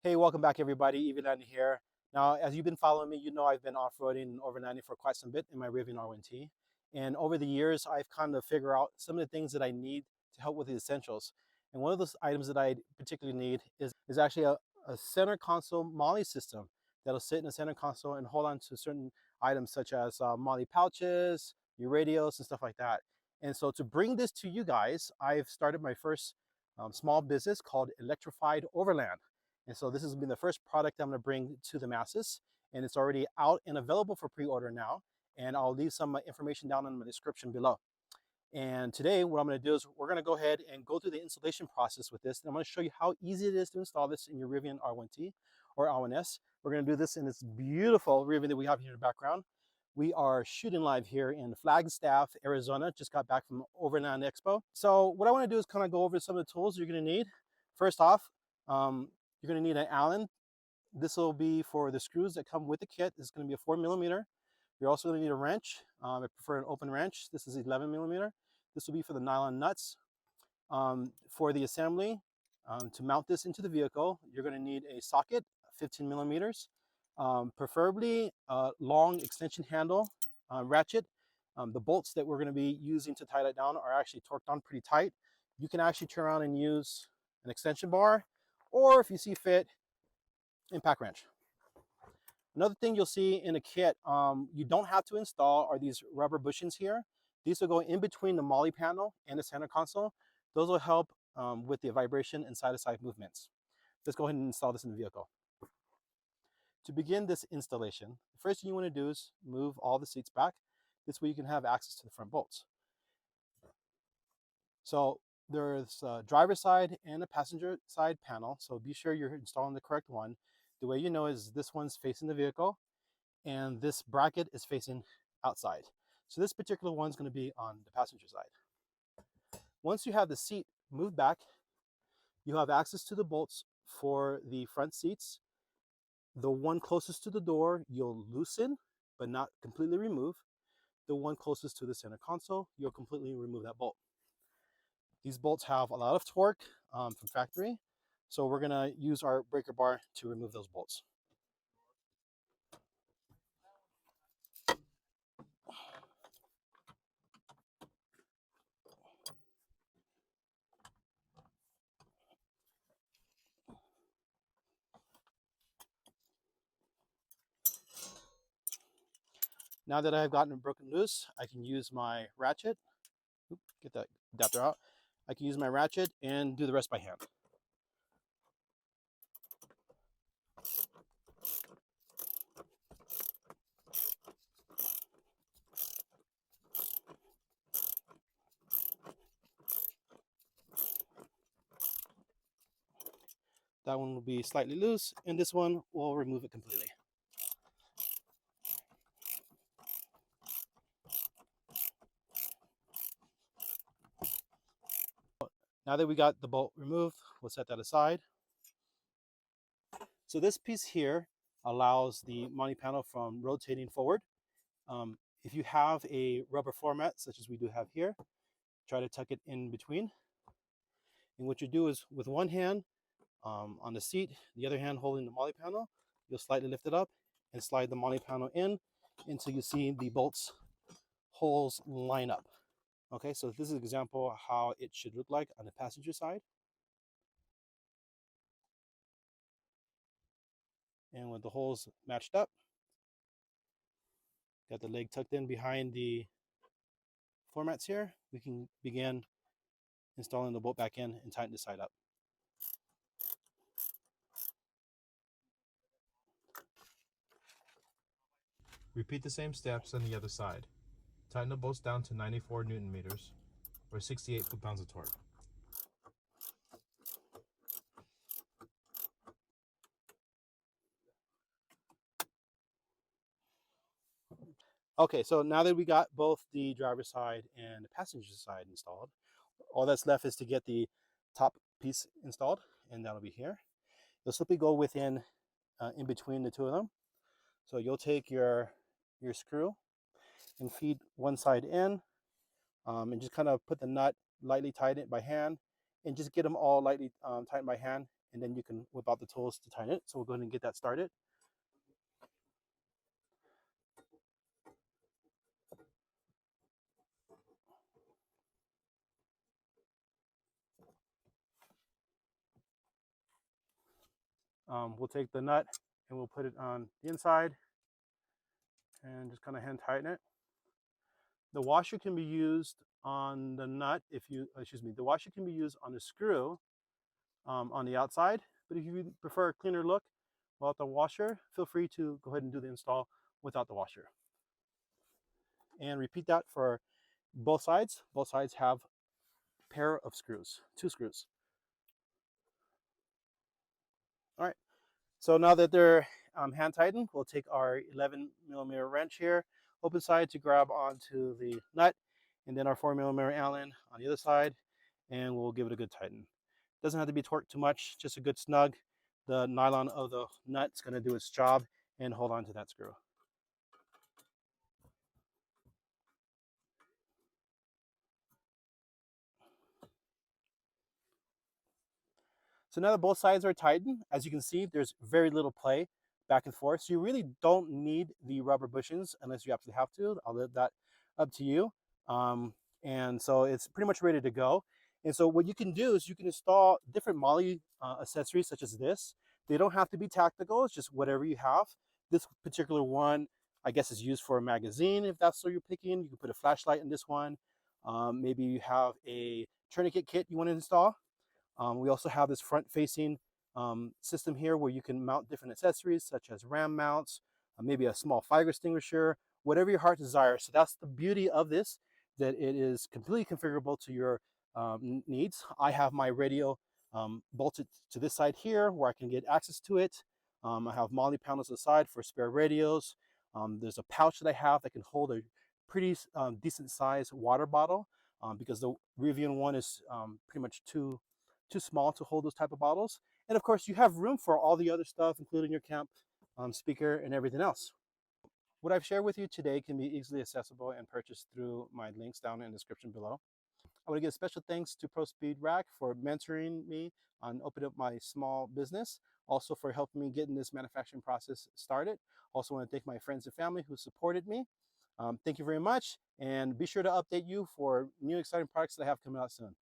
Hey, welcome back everybody, Evan here. Now, as you've been following me, you know I've been off-roading and overlanding for quite some bit in my Rivian R1T. And over the years, I've kind of figured out some of the things that I need to help with the essentials. And one of those items that I particularly need is actually a center console Molle system that'll sit in the center console and hold on to certain items such as Molle pouches, your radios, and stuff like that. And so to bring this to you guys, I've started my first small business called Electrified Overland. And so this has been the first product I'm going to bring to the masses, and it's already out and available for pre-order now. And I'll leave some information down in the description below. And today what I'm going to do is we're going to go ahead and go through the installation process with this. And I'm going to show you how easy it is to install this in your Rivian R1T or R1S. We're going to do this in this beautiful Rivian that we have here in the background. We are shooting live here in Flagstaff, Arizona. Just got back from Overland Expo. So what I want to do is kind of go over some of the tools you're going to need. First off, you're going to need an Allen. This will be for the screws that come with the kit. This is going to be a 4mm. You're also going to need a wrench. I prefer an open wrench. This is 11mm. This will be for the nylon nuts. For the assembly, to mount this into the vehicle, you're going to need a socket, 15mm. Preferably a long extension handle ratchet. The bolts that we're going to be using to tie that down are actually torqued on pretty tight. You can actually turn around and use an extension bar, or if you see fit, impact wrench. Another thing you'll see in a kit, you don't have to install are these rubber bushings here. These will go in between the Molle panel and the center console. Those will help with the vibration and side-to-side movements. Let's go ahead and install this in the vehicle. To begin this installation, the first thing you want to do is move all the seats back. This way you can have access to the front bolts. So there's a driver's side and a passenger side panel, so be sure you're installing the correct one. The way you know is this one's facing the vehicle and this bracket is facing outside. So this particular one's going to be on the passenger side. Once you have the seat moved back, you have access to the bolts for the front seats. The one closest to the door you'll loosen but not completely remove. The one closest to the center console, you'll completely remove that bolt. These bolts have a lot of torque from factory, so we're going to use our breaker bar to remove those bolts. Now that I've gotten it broken loose, I can use my ratchet. Get that adapter out. I can use my ratchet and do the rest by hand. That one will be slightly loose, and this one will remove it completely. Now that we got the bolt removed, we'll set that aside. So this piece here allows the Molle panel from rotating forward. If you have a rubber floor mat, such as we do have here, try to tuck it in between. And what you do is with one hand on the seat, the other hand holding the Molle panel, you'll slightly lift it up and slide the Molle panel in until you see the bolts holes line up. Okay, so this is an example of how it should look like on the passenger side. And with the holes matched up, got the leg tucked in behind the floor mats here, we can begin installing the bolt back in and tighten the side up. Repeat the same steps on the other side. Tighten the bolts down to 94 Newton meters or 68 foot-pounds of torque. Okay, so now that we got both the driver's side and the passenger side installed, all that's left is to get the top piece installed, and that'll be here. You'll simply go within, in between the two of them. So you'll take your screw and feed one side in, and just kind of put the nut, lightly tighten it by hand, and just get them all lightly tightened by hand and then you can whip out the tools to tighten it. So we'll go ahead and get that started. We'll take the nut and we'll put it on the inside and just kind of hand tighten it. The washer can be used on the nut if you, the washer can be used on the screw on the outside, but if you prefer a cleaner look without the washer, feel free to go ahead and do the install without the washer. And repeat that for both sides. Both sides have a pair of screws, 2 screws. All right, so now that they're hand tightened, we'll take our 11mm wrench here, open side to grab onto the nut, and then our 4mm Allen on the other side, and we'll give it a good tighten. Doesn't have to be torqued too much, just a good snug. The nylon of the nut's going to do its job and hold on to that screw. So now that both sides are tightened, as you can see, there's very little play back and forth. So you really don't need the rubber bushings unless you absolutely have to. I'll leave that up to you. And so it's pretty much ready to go. And so what you can do is you can install different Molle accessories such as this. They don't have to be tactical, it's just whatever you have. This particular one, I guess, is used for a magazine if that's what you're picking. You can put a flashlight in this one. Maybe you have a tourniquet kit you want to install. We also have this front-facing system here where you can mount different accessories such as ram mounts, maybe a small fire extinguisher, whatever your heart desires. So that's the beauty of this, that it is completely configurable to your needs. I have my radio bolted to this side here where I can get access to it. I have Molle panels aside for spare radios. There's a pouch that I have that can hold a pretty decent sized water bottle because the Rivian one is pretty much too small to hold those type of bottles. And of course, you have room for all the other stuff, including your camp speaker and everything else. What I've shared with you today can be easily accessible and purchased through my links down in the description below. I want to give special thanks to ProSpeed Rack for mentoring me on opening up my small business, also for helping me get in this manufacturing process started. Also want to thank my friends and family who supported me. Thank you very much, and be sure to update you for new exciting products that I have coming out soon.